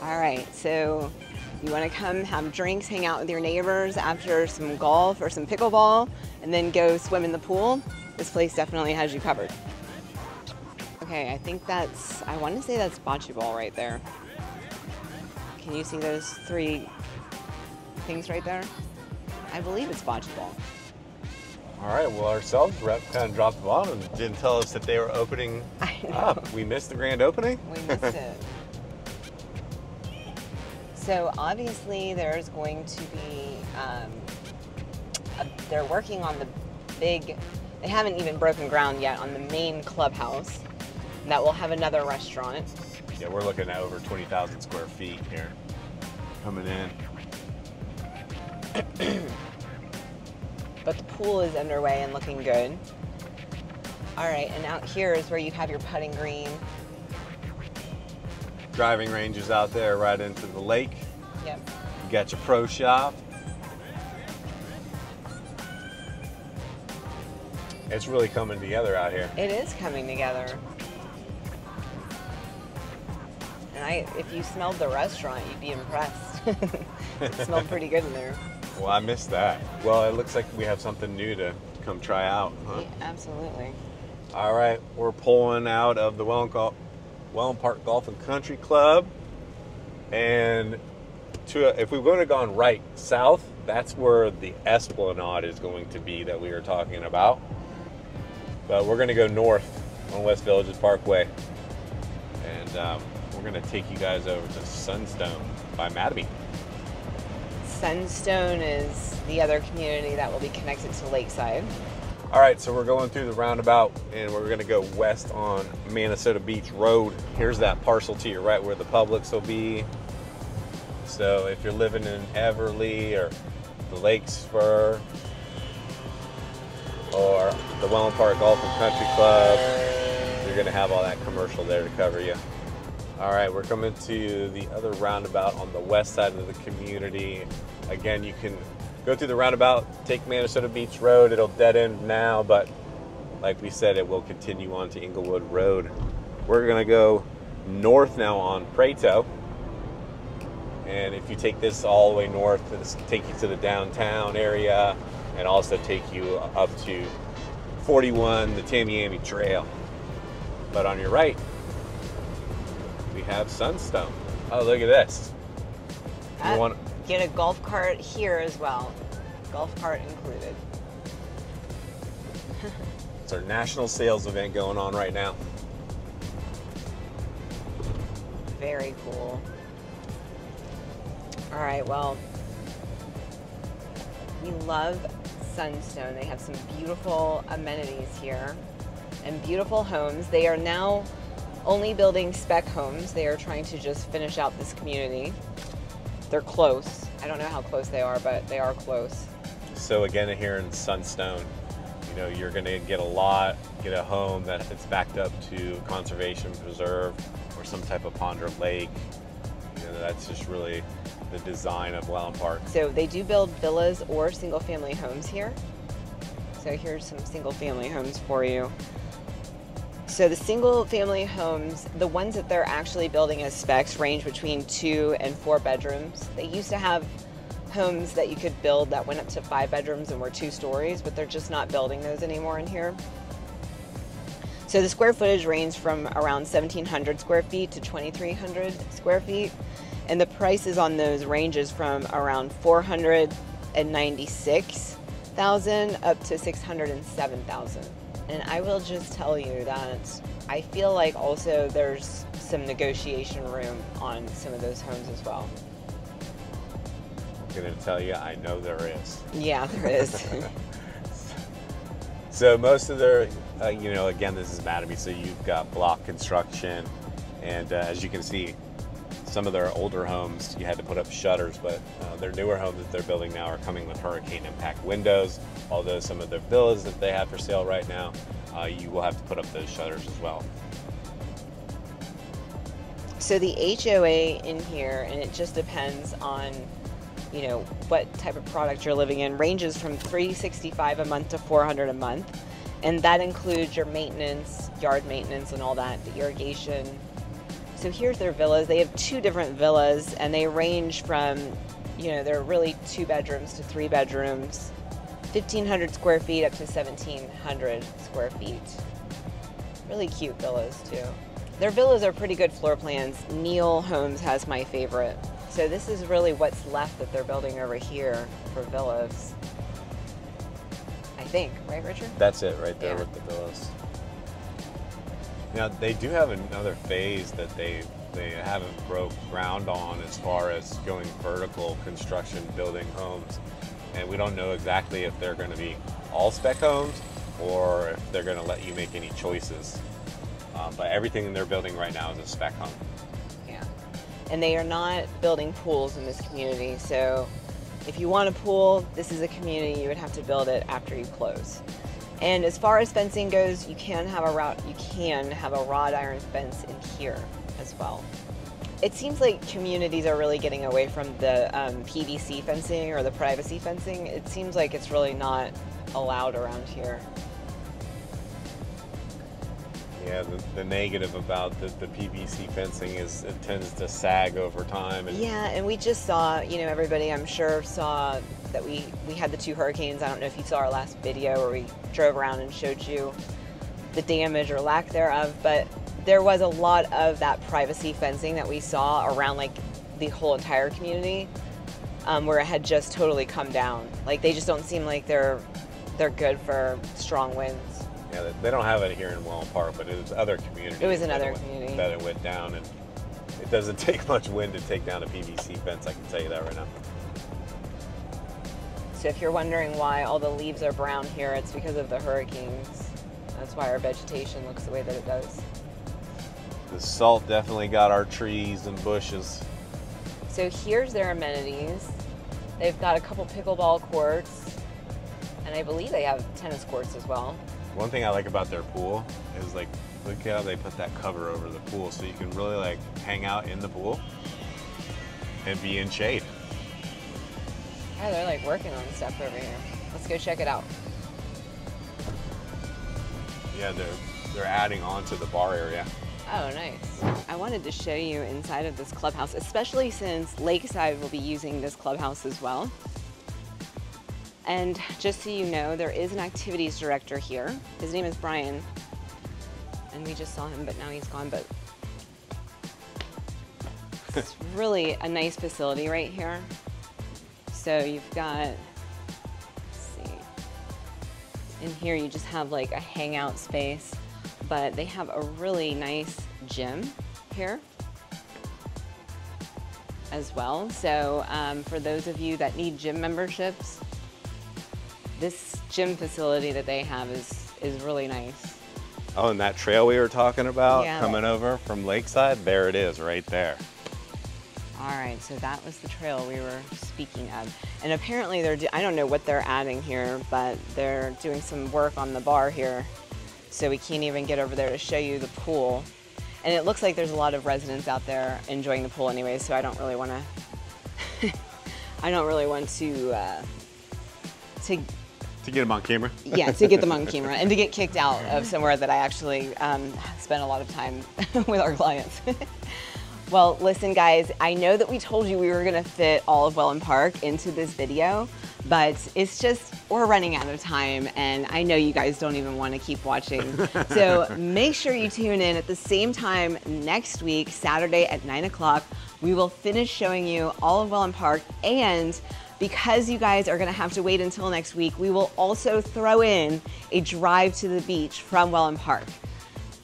All right, so you want to come have drinks, hang out with your neighbors after some golf or some pickleball, and then go swim in the pool. This place definitely has you covered. Okay, I think that's, I want to say that's bocce ball right there. Can you see those 3 things right there? I believe it's bocce ball. All right, well, our sales rep kind of dropped the ball and didn't tell us that they were opening up. We missed the grand opening? We missed it. So obviously there's going to be, they're working on the big, they haven't even broken ground yet on the main clubhouse that will have another restaurant. Yeah, we're looking at over 20,000 square feet here coming in. But the pool is underway and looking good. All right, and out here is where you have your putting green. Driving ranges out there right into the lake. Yep. You got your pro shop. It's really coming together out here. It is coming together. And if you smelled the restaurant, you'd be impressed. It smelled pretty good in there. Well, I missed that. Well, it looks like we have something new to come try out, huh? Yeah, absolutely. All right, we're pulling out of the Wellen Park Golf and Country Club. And if we would have gone right south, that's where the Esplanade is going to be that we were talking about. But we're going to go north on West Villages Parkway. And we're going to take you guys over to Sunstone by Mattamy. Sunstone is the other community that will be connected to Lakeside. All right, so we're going through the roundabout and we're gonna go west on Minnesota Beach Road. Here's that parcel to your right where the Publix will be. So if you're living in Everly or the Lake Spur or the Wellen Park Golf and Country Club, you're gonna have all that commercial there to cover you. All right, we're coming to the other roundabout on the west side of the community. Again, you can go through the roundabout, take Minnesota Beach Road. It'll dead end now, but like we said, it will continue on to Inglewood Road. We're gonna go north now on Prato. And if you take this all the way north, this will take you to the downtown area and also take you up to 41, the Tamiami Trail. But on your right, we have Sunstone. Oh, look at this. Get a golf cart here as well. Golf cart included. It's our national sales event going on right now. Very cool. All right, well, we love Sunstone. They have some beautiful amenities here and beautiful homes. They are now only building spec homes. They are trying to just finish out this community. They're close. I don't know how close they are, but they are close. So again, here in Sunstone, you know, you're gonna get a home that it's backed up to a conservation preserve or some type of pond or lake. You know, that's just really the design of Wellen Park. So they do build villas or single family homes here. So here's some single family homes for you. So the single family homes, the ones that they're actually building as specs range between 2 and 4 bedrooms. They used to have homes that you could build that went up to 5 bedrooms and were 2 stories, but they're just not building those anymore in here. So the square footage range from around 1,700 square feet to 2,300 square feet. And the prices on those ranges from around $496,000 up to $607,000. And I will just tell you that I feel like also there's some negotiation room on some of those homes as well. I'm gonna tell you, I know there is. Yeah, there is. So most of their, you know, again, this is Mattamy, so you've got block construction. And as you can see, some of their older homes, you had to put up shutters, but their newer homes that they're building now are coming with hurricane impact windows. Although some of their villas that they have for sale right now, you will have to put up those shutters as well. So the HOA in here, and it just depends on, you know, what type of product you're living in, ranges from $365 a month to $400 a month. And that includes your maintenance, yard maintenance and all that, the irrigation. So here's their villas. They have 2 different villas and they range from, you know, they're really 2 bedrooms to 3 bedrooms, 1,500 square feet up to 1,700 square feet. Really cute villas too. Their villas are pretty good floor plans. Neil Homes has my favorite. So this is really what's left that they're building over here for villas. I think, right, Richard? That's it right there Yeah. with the villas. Now they do have another phase that they they haven't broke ground on as far as going vertical construction, building homes. And we don't know exactly if they're going to be all spec homes or if they're going to let you make any choices. But everything they're building right now is a spec home. Yeah. And they are not building pools in this community. So if you want a pool, this is a community you would have to build it after you close. And as far as fencing goes, you can have a wrought iron fence in here as well. It seems like communities are really getting away from the PVC fencing or the privacy fencing. It seems like it's really not allowed around here. Yeah, the negative about the PVC fencing is it tends to sag over time. And yeah, and we just saw, you know, everybody I'm sure saw that we had the 2 hurricanes. I don't know if you saw our last video where we drove around and showed you the damage or lack thereof, but there was a lot of that privacy fencing that we saw around like the whole entire community, where it had just totally come down. Like they just don't seem like they're good for strong winds. Yeah, they don't have it here in Wellen Park, but it was other communities. It was another community that it went down, and it doesn't take much wind to take down a PVC fence. I can tell you that right now. So if you're wondering why all the leaves are brown here, it's because of the hurricanes. That's why our vegetation looks the way that it does. The salt definitely got our trees and bushes. So here's their amenities. They've got a couple pickleball courts, and I believe they have tennis courts as well. One thing I like about their pool is like, look how they put that cover over the pool so you can really like hang out in the pool and be in shade. Yeah, they're like working on stuff over here. Let's go check it out. Yeah, they're adding on to the bar area. Oh, nice. I wanted to show you inside of this clubhouse, especially since Lakeside will be using this clubhouse as well. And just so you know, there is an activities director here. His name is Brian. And we just saw him, but now he's gone. But it's really a nice facility right here. So you've got, let's see, in here you just have like a hangout space, but they have a really nice gym here as well. So for those of you that need gym memberships, this gym facility that they have is really nice. Oh, and that trail we were talking about coming Yeah. over from Lakeside, there it is right there. All right, so that was the trail we were speaking of. And apparently I don't know what they're adding here, but they're doing some work on the bar here. So we can't even get over there to show you the pool. And it looks like there's a lot of residents out there enjoying the pool anyway, so I don't really want to, To get them on camera? yeah, to get them on camera and to get kicked out of somewhere that I actually spend a lot of time with our clients. Well, listen guys, I know that we told you we were gonna fit all of Wellen Park into this video, but it's just, we're running out of time and I know you guys don't even wanna keep watching. So make sure you tune in at the same time next week, Saturday at 9 o'clock. We will finish showing you all of Wellen Park, and because you guys are gonna have to wait until next week, we will also throw in a drive to the beach from Wellen Park.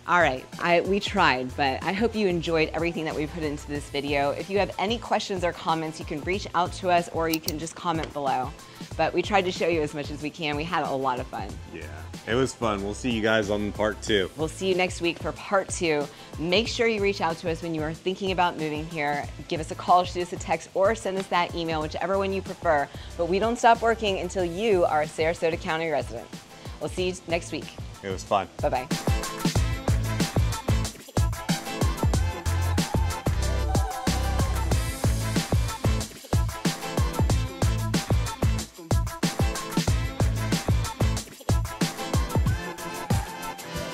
All right, we tried, but I hope you enjoyed everything that we put into this video. If you have any questions or comments, you can reach out to us or you can just comment below. But we tried to show you as much as we can. We had a lot of fun. Yeah, it was fun. We'll see you guys on part 2. We'll see you next week for part 2. Make sure you reach out to us when you are thinking about moving here. Give us a call, shoot us a text, or send us that email, whichever one you prefer. But we don't stop working until you are a Sarasota County resident. We'll see you next week. It was fun. Bye-bye.